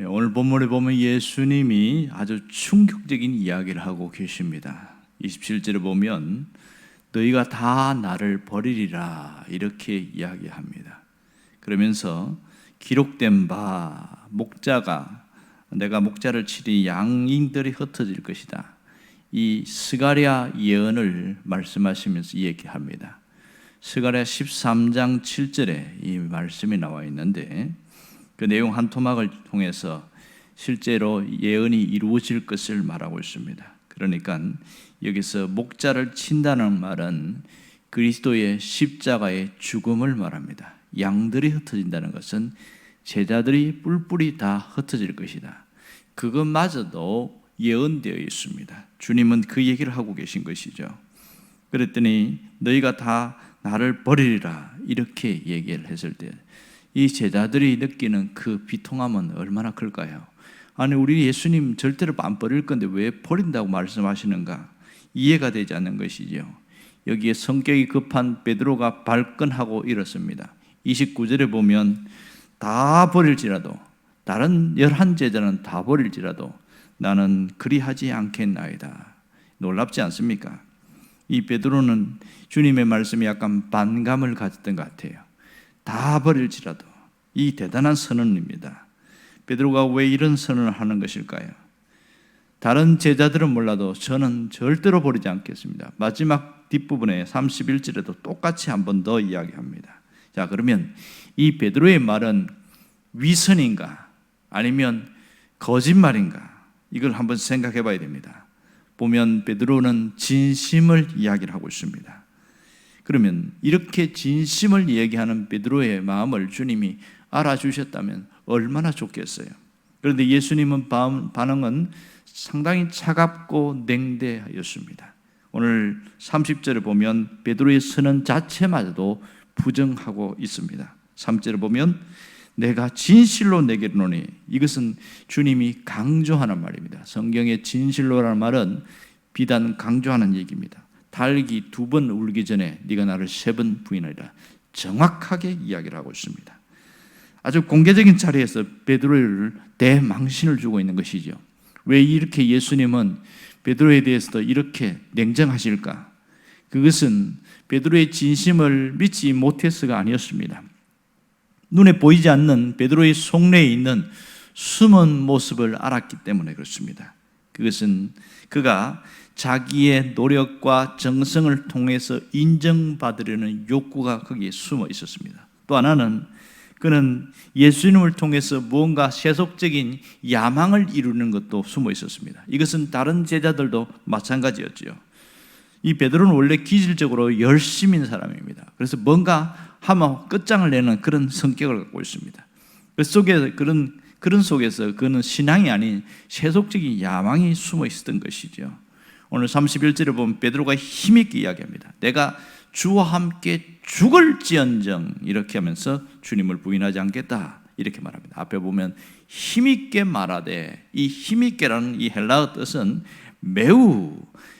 오늘 본문에 보면 예수님이 아주 충격적인 이야기를 하고 계십니다. 27절에 보면 너희가 다 나를 버리리라 이렇게 이야기합니다. 그러면서 기록된 바 목자가 내가 목자를 치리 양인들이 흩어질 것이다. 이 스가랴 예언을 말씀하시면서 얘기합니다. 스가랴 13장 7절에 이 말씀이 나와 있는데 그 내용 한 토막을 통해서 실제로 예언이 이루어질 것을 말하고 있습니다. 그러니까 여기서 목자를 친다는 말은 그리스도의 십자가의 죽음을 말합니다. 양들이 흩어진다는 것은 제자들이 뿔뿔이 다 흩어질 것이다. 그것마저도 예언되어 있습니다. 주님은 그 얘기를 하고 계신 것이죠. 그랬더니 너희가 다 나를 버리리라 이렇게 얘기를 했을 때 이 제자들이 느끼는 그 비통함은 얼마나 클까요? 아니 우리 예수님 절대로 안 버릴 건데 왜 버린다고 말씀하시는가? 이해가 되지 않는 것이죠. 여기에 성격이 급한 베드로가 발끈하고 이렇습니다. 29절에 보면 다 버릴지라도 다른 11제자는 다 버릴지라도 나는 그리하지 않겠나이다. 놀랍지 않습니까? 이 베드로는 주님의 말씀에 약간 반감을 가졌던 것 같아요. 다 버릴지라도 이 대단한 선언입니다. 베드로가 왜 이런 선언을 하는 것일까요? 다른 제자들은 몰라도 저는 절대로 버리지 않겠습니다. 마지막 뒷부분에 31절에도 똑같이 한 번 더 이야기합니다. 자, 그러면 이 베드로의 말은 위선인가 아니면 거짓말인가? 이걸 한번 생각해 봐야 됩니다. 보면 베드로는 진심을 이야기를 하고 있습니다. 그러면 이렇게 진심을 얘기하는 베드로의 마음을 주님이 알아주셨다면 얼마나 좋겠어요. 그런데 예수님은 반응은 상당히 차갑고 냉대하였습니다. 오늘 30절에 보면 베드로의 선언 자체마저도 부정하고 있습니다. 3절에 보면 내가 진실로 내게 이르노니 이것은 주님이 강조하는 말입니다. 성경의 진실로라는 말은 비단 강조하는 얘기입니다. 닭이 2번 울기 전에 네가 나를 3번 부인하리라 정확하게 이야기를 하고 있습니다. 아주 공개적인 자리에서 베드로를 대망신을 주고 있는 것이죠. 왜 이렇게 예수님은 베드로에 대해서도 이렇게 냉정하실까? 그것은 베드로의 진심을 믿지 못해서가 아니었습니다. 눈에 보이지 않는 베드로의 속내에 있는 숨은 모습을 알았기 때문에 그렇습니다. 그것은 그가 자기의 노력과 정성을 통해서 인정받으려는 욕구가 거기에 숨어 있었습니다. 또 하나는 그는 예수님을 통해서 무언가 세속적인 야망을 이루는 것도 숨어 있었습니다. 이것은 다른 제자들도 마찬가지였죠. 이 베드로는 원래 기질적으로 열심인 사람입니다. 그래서 뭔가 하면 끝장을 내는 그런 성격을 갖고 있습니다. 그 속에 그런 속에서 그는 신앙이 아닌 세속적인 야망이 숨어 있었던 것이죠. 오늘 31절에 보면 베드로가 힘있게 이야기합니다. 내가 주와 함께 죽을지언정 이렇게 하면서 주님을 부인하지 않겠다 이렇게 말합니다. 앞에 보면 힘있게 말하되 이 힘있게라는 이 헬라어 뜻은 매우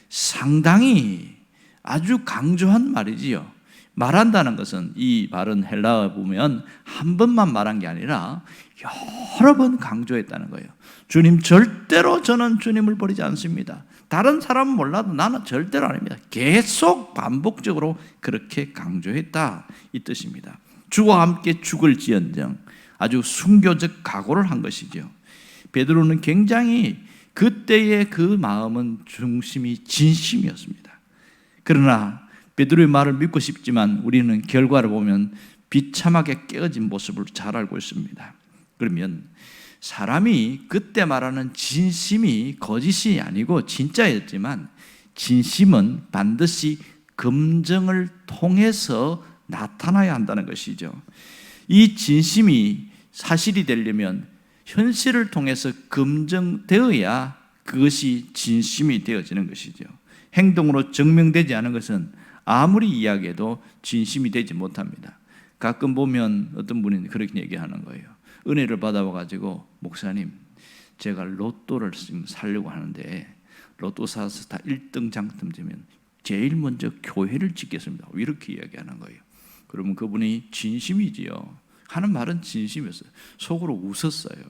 상당히 아주 강조한 말이지요. 말한다는 것은 이 말은 헬라어 보면 한 번만 말한 게 아니라 여러 번 강조했다는 거예요. 주님 절대로 저는 주님을 버리지 않습니다. 다른 사람은 몰라도 나는 절대로 아닙니다. 계속 반복적으로 그렇게 강조했다 이 뜻입니다. 주와 함께 죽을지언정 아주 순교적 각오를 한 것이죠. 베드로는 굉장히 그때의 그 마음은 중심이 진심이었습니다. 그러나 베드로의 말을 믿고 싶지만 우리는 결과를 보면 비참하게 깨어진 모습을 잘 알고 있습니다. 그러면 사람이 그때 말하는 진심이 거짓이 아니고 진짜였지만 진심은 반드시 검증을 통해서 나타나야 한다는 것이죠. 이 진심이 사실이 되려면 현실을 통해서 검증되어야 그것이 진심이 되어지는 것이죠. 행동으로 증명되지 않은 것은 아무리 이야기해도 진심이 되지 못합니다. 가끔 보면 어떤 분이 그렇게 얘기하는 거예요. 은혜를 받아와가지고 목사님 제가 로또를 지금 사려고 하는데 로또 사서 다 1등 당첨되면 제일 먼저 교회를 짓겠습니다. 이렇게 이야기하는 거예요. 그러면 그분이 진심이지요. 하는 말은 진심이었어요. 속으로 웃었어요.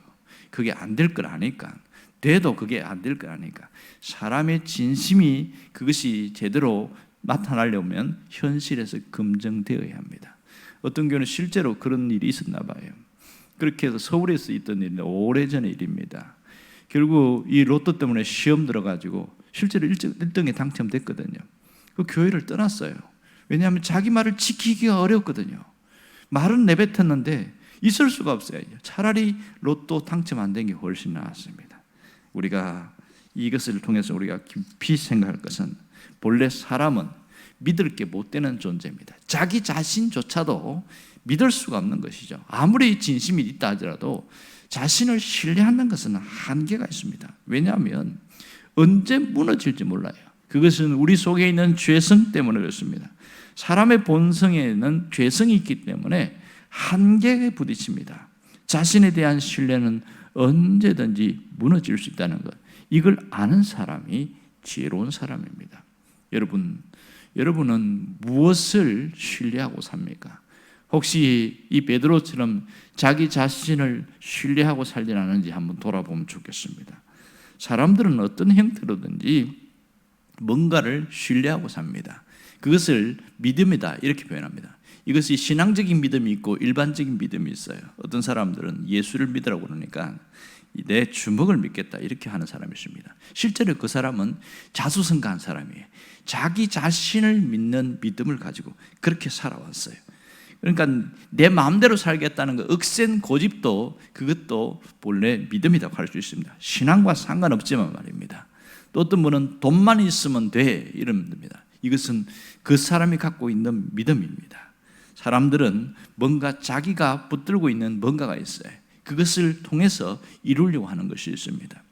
그게 안 될 걸 아니까, 돼도 그게 안 될 걸 아니까, 사람의 진심이 그것이 제대로 나타나려면 현실에서 검증되어야 합니다. 어떤 경우는 실제로 그런 일이 있었나 봐요. 그렇게 해서 서울에서 있던 일인데 오래전의 일입니다. 결국 이 로또 때문에 시험 들어가지고 실제로 1등에 당첨됐거든요. 그 교회를 떠났어요. 왜냐하면 자기 말을 지키기가 어렵거든요. 말은 내뱉었는데 있을 수가 없어요. 차라리 로또 당첨 안 된 게 훨씬 나았습니다. 우리가 이것을 통해서 우리가 깊이 생각할 것은, 본래 사람은 믿을 게 못 되는 존재입니다. 자기 자신조차도 믿을 수가 없는 것이죠. 아무리 진심이 있다 하더라도 자신을 신뢰하는 것은 한계가 있습니다. 왜냐하면 언제 무너질지 몰라요. 그것은 우리 속에 있는 죄성 때문에 그렇습니다. 사람의 본성에는 죄성이 있기 때문에 한계에 부딪힙니다. 자신에 대한 신뢰는 언제든지 무너질 수 있다는 것, 이걸 아는 사람이 지혜로운 사람입니다. 여러분은 무엇을 신뢰하고 삽니까? 혹시 이 베드로처럼 자기 자신을 신뢰하고 살지 않는지 한번 돌아보면 좋겠습니다. 사람들은 어떤 형태로든지 뭔가를 신뢰하고 삽니다. 그것을 믿음이다 이렇게 표현합니다. 이것이 신앙적인 믿음이 있고 일반적인 믿음이 있어요. 어떤 사람들은 예수를 믿으라고 그러니까 내 주먹을 믿겠다 이렇게 하는 사람이 있습니다. 실제로 그 사람은 자수성가한 사람이에요. 자기 자신을 믿는 믿음을 가지고 그렇게 살아왔어요. 그러니까 내 마음대로 살겠다는 그 억센 고집도, 그것도 본래 믿음이라고 할 수 있습니다. 신앙과 상관없지만 말입니다. 또 어떤 분은 돈만 있으면 돼 이런 겁니다. 이것은 그 사람이 갖고 있는 믿음입니다. 사람들은 뭔가 자기가 붙들고 있는 뭔가가 있어요. 그것을 통해서 이루려고 하는 것이 있습니다.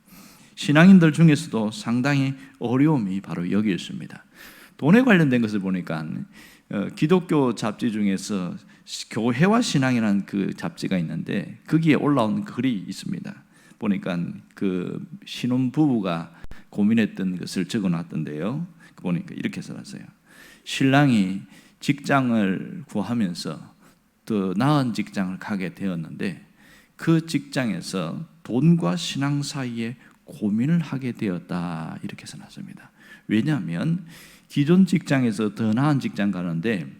신앙인들 중에서도 상당히 어려움이 바로 여기 있습니다. 돈에 관련된 것을 보니까 기독교 잡지 중에서 교회와 신앙이라는 그 잡지가 있는데 거기에 올라온 글이 있습니다. 보니까 그 신혼부부가 고민했던 것을 적어놨던데요. 보니까 이렇게 써놨어요. 신랑이 직장을 구하면서 더 나은 직장을 가게 되었는데 그 직장에서 돈과 신앙 사이에 고민을 하게 되었다 이렇게 써놨습니다. 왜냐하면 기존 직장에서 더 나은 직장 가는데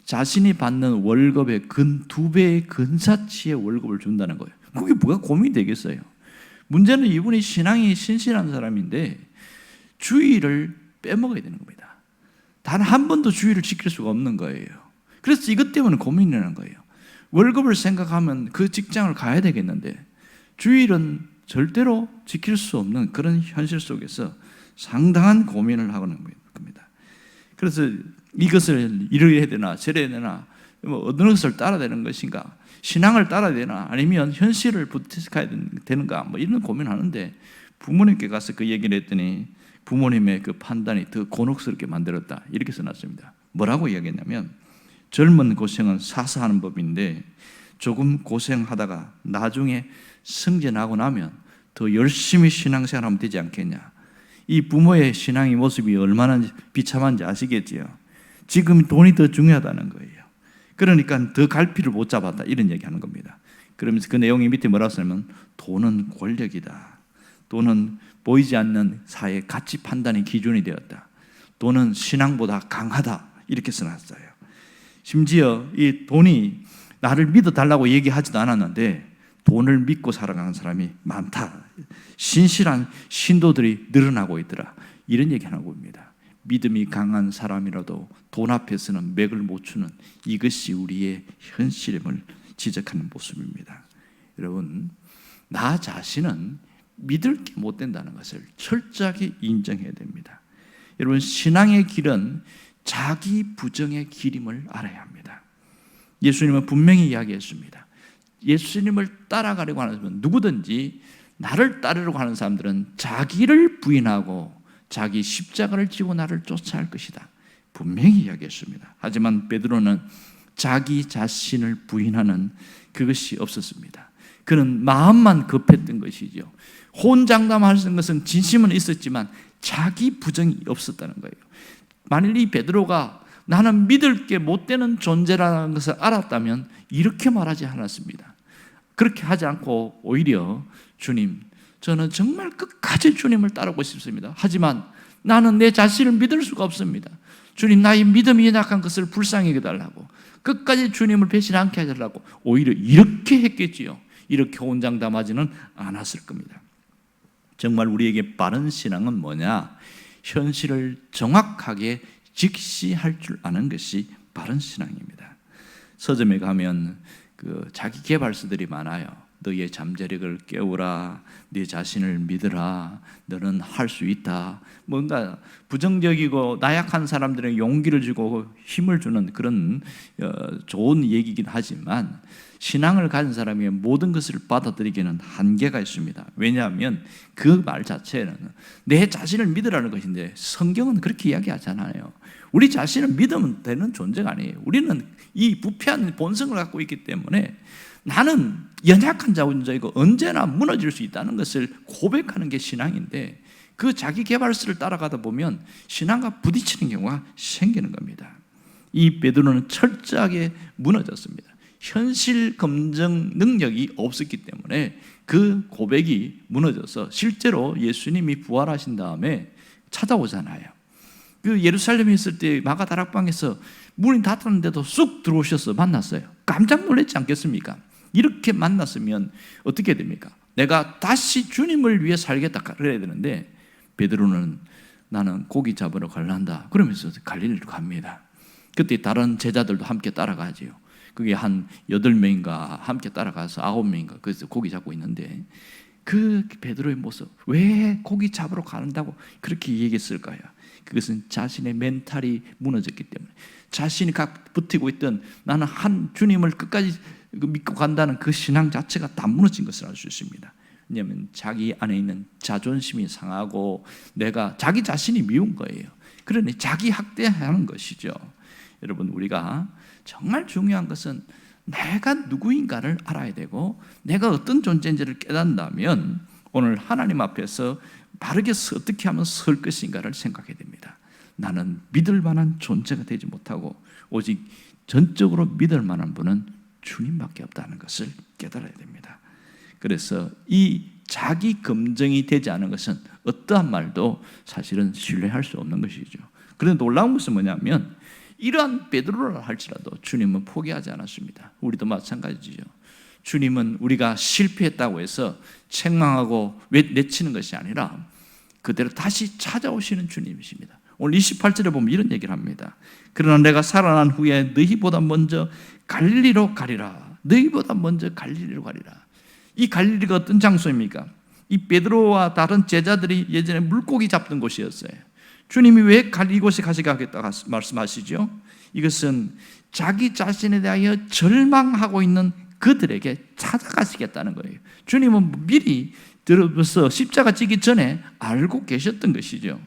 자신이 받는 월급의 근 2배의 근사치의 월급을 준다는 거예요. 그게 뭐가 고민이 되겠어요? 문제는 이분이 신앙이 신실한 사람인데 주의를 빼먹어야 되는 겁니다. 단 한 번도 주의를 지킬 수가 없는 거예요. 그래서 이것 때문에 고민이라는 거예요. 월급을 생각하면 그 직장을 가야 되겠는데 주일은 절대로 지킬 수 없는 그런 현실 속에서 상당한 고민을 하는 겁니다. 그래서 이것을 이래야 되나 저래야 되나, 어느 것을 따라야 되는 것인가, 신앙을 따라야 되나 아니면 현실을 부딪혀야 되는가, 이런 고민하는데 부모님께 가서 그 얘기를 했더니 부모님의 그 판단이 더 곤혹스럽게 만들었다 이렇게 써놨습니다. 뭐라고 이야기했냐면, 젊은 고생은 사사하는 법인데 조금 고생하다가 나중에 승진하고 나면 더 열심히 신앙생활하면 되지 않겠냐. 이 부모의 신앙의 모습이 얼마나 비참한지 아시겠지요. 지금 돈이 더 중요하다는 거예요. 그러니까 더 갈피를 못 잡았다 이런 얘기하는 겁니다. 그러면서 그 내용이 밑에 뭐라고 쓰냐면, 돈은 권력이다. 돈은 보이지 않는 사회 가치 판단의 기준이 되었다. 돈은 신앙보다 강하다 이렇게 써놨어요. 심지어 이 돈이 나를 믿어달라고 얘기하지도 않았는데 돈을 믿고 살아가는 사람이 많다. 신실한 신도들이 늘어나고 있더라. 이런 얘기하는 겁니다. 믿음이 강한 사람이라도 돈 앞에서는 맥을 못 추는, 이것이 우리의 현실임을 지적하는 모습입니다. 여러분, 나 자신은 믿을 게 못 된다는 것을 철저하게 인정해야 됩니다. 여러분, 신앙의 길은 자기 부정의 길임을 알아야 합니다. 예수님은 분명히 이야기했습니다. 예수님을 따라가려고 하는 사람은, 누구든지 나를 따르려고 하는 사람들은 자기를 부인하고 자기 십자가를 지고 나를 쫓아야 할 것이다. 분명히 이야기했습니다. 하지만 베드로는 자기 자신을 부인하는 그것이 없었습니다. 그는 마음만 급했던 것이죠. 혼장담하는 것은 진심은 있었지만 자기 부정이 없었다는 거예요. 만일 이 베드로가 나는 믿을 게 못 되는 존재라는 것을 알았다면 이렇게 말하지 않았습니다. 그렇게 하지 않고 오히려 주님, 저는 정말 끝까지 주님을 따르고 싶습니다. 하지만 나는 내 자신을 믿을 수가 없습니다. 주님, 나의 믿음이 연약한 것을 불쌍히 여겨달라고, 끝까지 주님을 배신 않게 해달라고 오히려 이렇게 했겠지요. 이렇게 혼장담하지는 않았을 겁니다. 정말 우리에게 바른 신앙은 뭐냐? 현실을 정확하게 직시할 줄 아는 것이 바른 신앙입니다. 서점에 가면 자기 개발서들이 많아요. 너의 잠재력을 깨우라, 네 자신을 믿으라, 너는 할 수 있다. 뭔가 부정적이고 나약한 사람들에게 용기를 주고 힘을 주는 그런 좋은 얘기긴 하지만, 신앙을 가진 사람의 모든 것을 받아들이기에는 한계가 있습니다. 왜냐하면 그 말 자체는 내 자신을 믿으라는 것인데, 성경은 그렇게 이야기하잖아요. 우리 자신을 믿으면 되는 존재가 아니에요. 우리는 이 부패한 본성을 갖고 있기 때문에 나는 연약한 자이고 언제나 무너질 수 있다는 것을 고백하는 게 신앙인데, 그 자기 개발서를 따라가다 보면 신앙과 부딪히는 경우가 생기는 겁니다. 이 베드로는 철저하게 무너졌습니다. 현실 검증 능력이 없었기 때문에 그 고백이 무너져서 실제로 예수님이 부활하신 다음에 찾아오잖아요. 그 예루살렘에 있을 때 마가 다락방에서 문이 닫혔는데도 쑥 들어오셔서 만났어요. 깜짝 놀랐지 않겠습니까? 이렇게 만났으면 어떻게 됩니까? 내가 다시 주님을 위해 살겠다 그래야 되는데, 베드로는 나는 고기 잡으러 갈란다 그러면서 갈릴리로 갑니다. 그때 다른 제자들도 함께 따라가지요. 그게 한 8명인가 함께 따라가서 9명인가 그래서 고기 잡고 있는데, 그 베드로의 모습, 왜 고기 잡으러 가는다고 그렇게 얘기했을까요? 그것은 자신의 멘탈이 무너졌기 때문에, 자신이 버티고 있던 나는 한 주님을 끝까지 믿고 간다는 그 신앙 자체가 다 무너진 것을 알 수 있습니다. 왜냐하면 자기 안에 있는 자존심이 상하고 내가 자기 자신이 미운 거예요. 그러니 자기 학대하는 것이죠. 여러분, 우리가 정말 중요한 것은 내가 누구인가를 알아야 되고, 내가 어떤 존재인지를 깨닫는다면 오늘 하나님 앞에서 바르게 어떻게 하면 설 것인가를 생각해야 됩니다. 나는 믿을 만한 존재가 되지 못하고 오직 전적으로 믿을 만한 분은 주님밖에 없다는 것을 깨달아야 됩니다. 그래서 이 자기 검증이 되지 않은 것은 어떠한 말도 사실은 신뢰할 수 없는 것이죠. 그런데 놀라운 것은 뭐냐면, 이러한 베드로라 할지라도 주님은 포기하지 않았습니다. 우리도 마찬가지죠. 주님은 우리가 실패했다고 해서 책망하고 내치는 것이 아니라 그대로 다시 찾아오시는 주님이십니다. 오늘 28절에 보면 이런 얘기를 합니다. 그러나 내가 살아난 후에 너희보다 먼저 갈릴리로 가리라. 너희보다 먼저 갈릴리로 가리라. 이 갈릴리가 어떤 장소입니까? 이 베드로와 다른 제자들이 예전에 물고기 잡던 곳이었어요. 주님이 왜 이곳에 가시겠다고 말씀하시죠? 이것은 자기 자신에 대하여 절망하고 있는 그들에게 찾아가시겠다는 거예요. 주님은 미리 들어서 십자가 지기 전에 알고 계셨던 것이죠.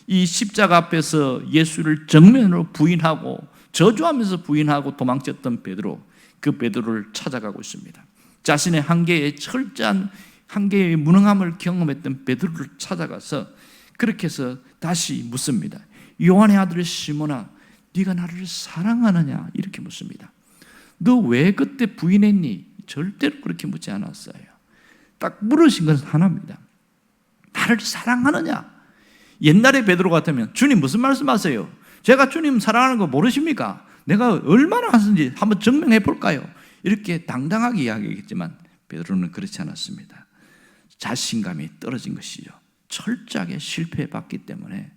이 십자가 앞에서 예수를 정면으로 부인하고 저주하면서 부인하고 도망쳤던 베드로, 그 베드로를 찾아가고 있습니다. 자신의 한계에 철저한 한계의 무능함을 경험했던 베드로를 찾아가서 그렇게 해서 다시 묻습니다. 요한의 아들 시몬아, 네가 나를 사랑하느냐? 이렇게 묻습니다. 너 왜 그때 부인했니? 절대로 그렇게 묻지 않았어요. 딱 물으신 것은 하나입니다. 나를 사랑하느냐? 옛날에 베드로 같으면 주님 무슨 말씀하세요? 제가 주님 사랑하는 거 모르십니까? 내가 얼마나 하는지 한번 증명해 볼까요? 이렇게 당당하게 이야기했지만 베드로는 그렇지 않았습니다. 자신감이 떨어진 것이죠. 철저하게 실패해봤기 때문에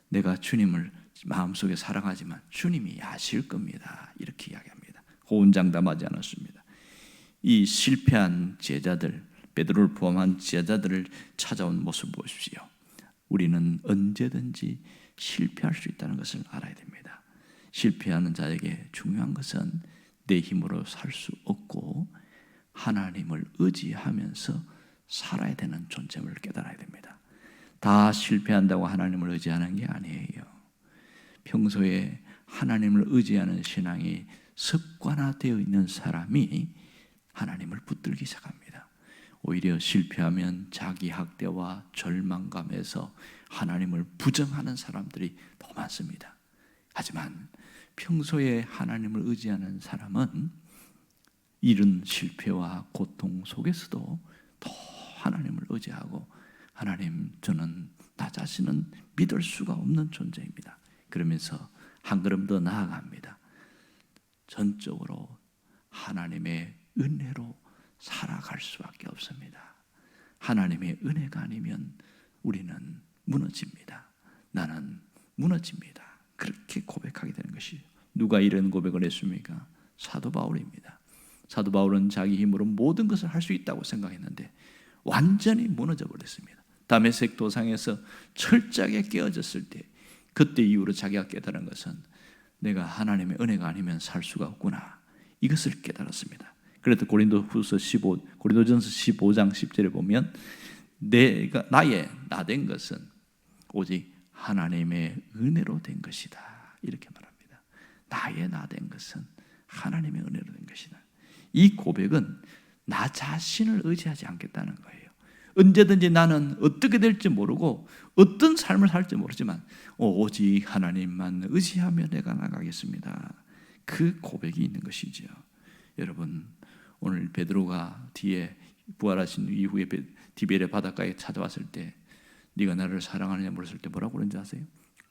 내가 주님을 마음속에 사랑하지만 주님이 아실 겁니다. 이렇게 이야기합니다. 호언장담하지 않았습니다. 이 실패한 제자들, 베드로를 포함한 제자들을 찾아온 모습 보십시오. 우리는 언제든지 실패할 수 있다는 것을 알아야 됩니다. 실패하는 자에게 중요한 것은 내 힘으로 살 수 없고 하나님을 의지하면서 살아야 되는 존재임을 깨달아야 됩니다. 다 실패한다고 하나님을 의지하는 게 아니에요. 평소에 하나님을 의지하는 신앙이 습관화되어 있는 사람이 하나님을 붙들기 시작합니다. 오히려 실패하면 자기 학대와 절망감에서 하나님을 부정하는 사람들이 더 많습니다. 하지만 평소에 하나님을 의지하는 사람은 이런 실패와 고통 속에서도 더 하나님을 의지하고, 하나님, 저는 나 자신은 믿을 수가 없는 존재입니다. 그러면서 한 걸음 더 나아갑니다. 전적으로 하나님의 은혜로 살아갈 수밖에 없습니다. 하나님의 은혜가 아니면 우리는 무너집니다. 나는 무너집니다. 그렇게 고백하게 되는 것이죠. 누가 이런 고백을 했습니까? 사도 바울입니다. 사도 바울은 자기 힘으로 모든 것을 할 수 있다고 생각했는데 완전히 무너져 버렸습니다. 다메섹 도상에서 철저하게 깨어졌을 때, 그때 이후로 자기가 깨달은 것은 내가 하나님의 은혜가 아니면 살 수가 없구나, 이것을 깨달았습니다. 그래도 고린도전서 15장 10절에 보면 나의 나된 것은 오직 하나님의 은혜로 된 것이다, 이렇게 말합니다. 나의 나된 것은 하나님의 은혜로 된 것이다. 이 고백은 나 자신을 의지하지 않겠다는 거예요. 언제든지 나는 어떻게 될지 모르고 어떤 삶을 살지 모르지만 오직 하나님만 의지하며 내가 나가겠습니다. 그 고백이 있는 것이죠. 여러분, 오늘 베드로가 뒤에 부활하신 이후에 디베레 바닷가에 찾아왔을 때 네가 나를 사랑하느냐 물었을 때 뭐라고 그런지 아세요?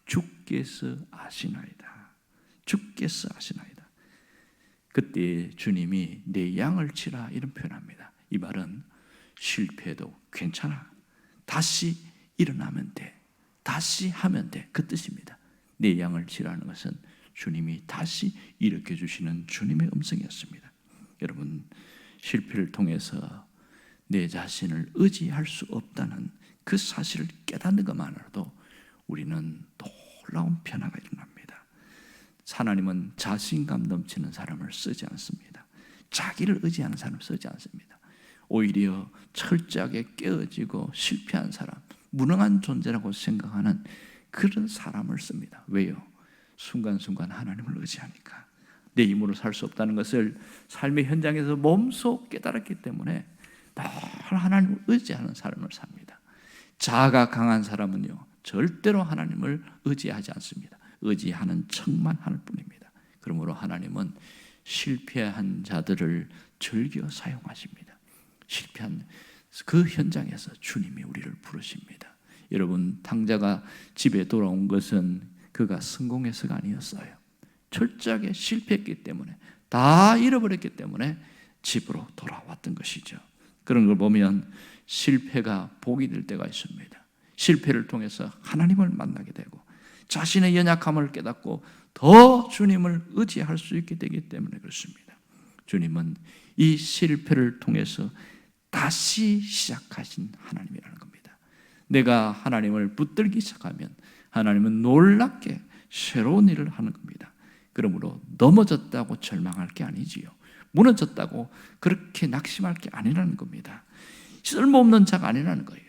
주께서 아시나이다. 주께서 아시나이다. 그때 주님이 내 양을 치라, 이런 표현합니다. 이 말은 실패해도 괜찮아, 다시 일어나면 돼, 다시 하면 돼, 그 뜻입니다. 내 양을 치라는 것은 주님이 다시 일으켜 주시는 주님의 음성이었습니다. 여러분, 실패를 통해서 내 자신을 의지할 수 없다는 그 사실을 깨닫는 것만으로도 우리는 놀라운 변화가 일어납니다. 하나님은 자신감 넘치는 사람을 쓰지 않습니다. 자기를 의지하는 사람을 쓰지 않습니다. 오히려 철저하게 깨어지고 실패한 사람, 무능한 존재라고 생각하는 그런 사람을 씁니다. 왜요? 순간순간 하나님을 의지하니까. 내 힘으로 살 수 없다는 것을 삶의 현장에서 몸소 깨달았기 때문에 늘 하나님을 의지하는 삶을 삽니다. 자아가 강한 사람은요, 절대로 하나님을 의지하지 않습니다. 의지하는 척만 하는 뿐입니다. 그러므로 하나님은 실패한 자들을 즐겨 사용하십니다. 실패한 그 현장에서 주님이 우리를 부르십니다. 여러분, 탕자가 집에 돌아온 것은 그가 성공해서가 아니었어요. 철저하게 실패했기 때문에, 다 잃어버렸기 때문에 집으로 돌아왔던 것이죠. 그런 걸 보면 실패가 복이 될 때가 있습니다. 실패를 통해서 하나님을 만나게 되고 자신의 연약함을 깨닫고 더 주님을 의지할 수 있게 되기 때문에 그렇습니다. 주님은 이 실패를 통해서 다시 시작하신 하나님이라는 겁니다. 내가 하나님을 붙들기 시작하면 하나님은 놀랍게 새로운 일을 하는 겁니다. 그러므로 넘어졌다고 절망할 게 아니지요. 무너졌다고 그렇게 낙심할 게 아니라는 겁니다. 쓸모없는 자가 아니라는 거예요.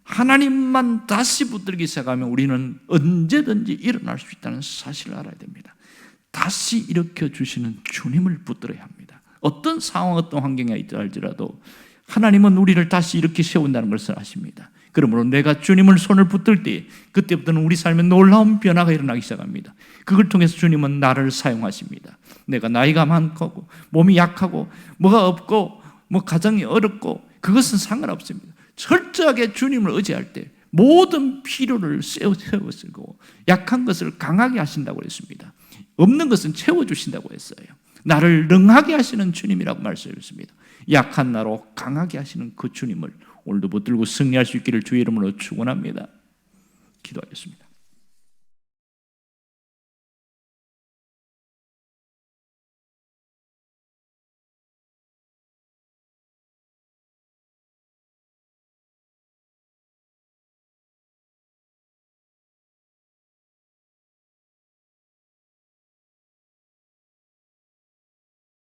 하나님만 다시 붙들기 시작하면 우리는 언제든지 일어날 수 있다는 사실을 알아야 됩니다. 다시 일으켜 주시는 주님을 붙들어야 합니다. 어떤 상황, 어떤 환경에 있다 할지라도 하나님은 우리를 다시 이렇게 세운다는 것을 아십니다. 그러므로 내가 주님을 손을 붙들 때 그때부터는 우리 삶에 놀라운 변화가 일어나기 시작합니다. 그걸 통해서 주님은 나를 사용하십니다. 내가 나이가 많고 몸이 약하고 뭐가 없고 가정이 어렵고 그것은 상관없습니다. 철저하게 주님을 의지할 때 모든 필요를 세워쓰고 약한 것을 강하게 하신다고 했습니다. 없는 것은 채워주신다고 했어요. 나를 능하게 하시는 주님이라고 말씀했습니다. 약한 나로 강하게 하시는 그 주님을 오늘도 붙들고 승리할 수 있기를 주의 이름으로 축원합니다. 기도하겠습니다.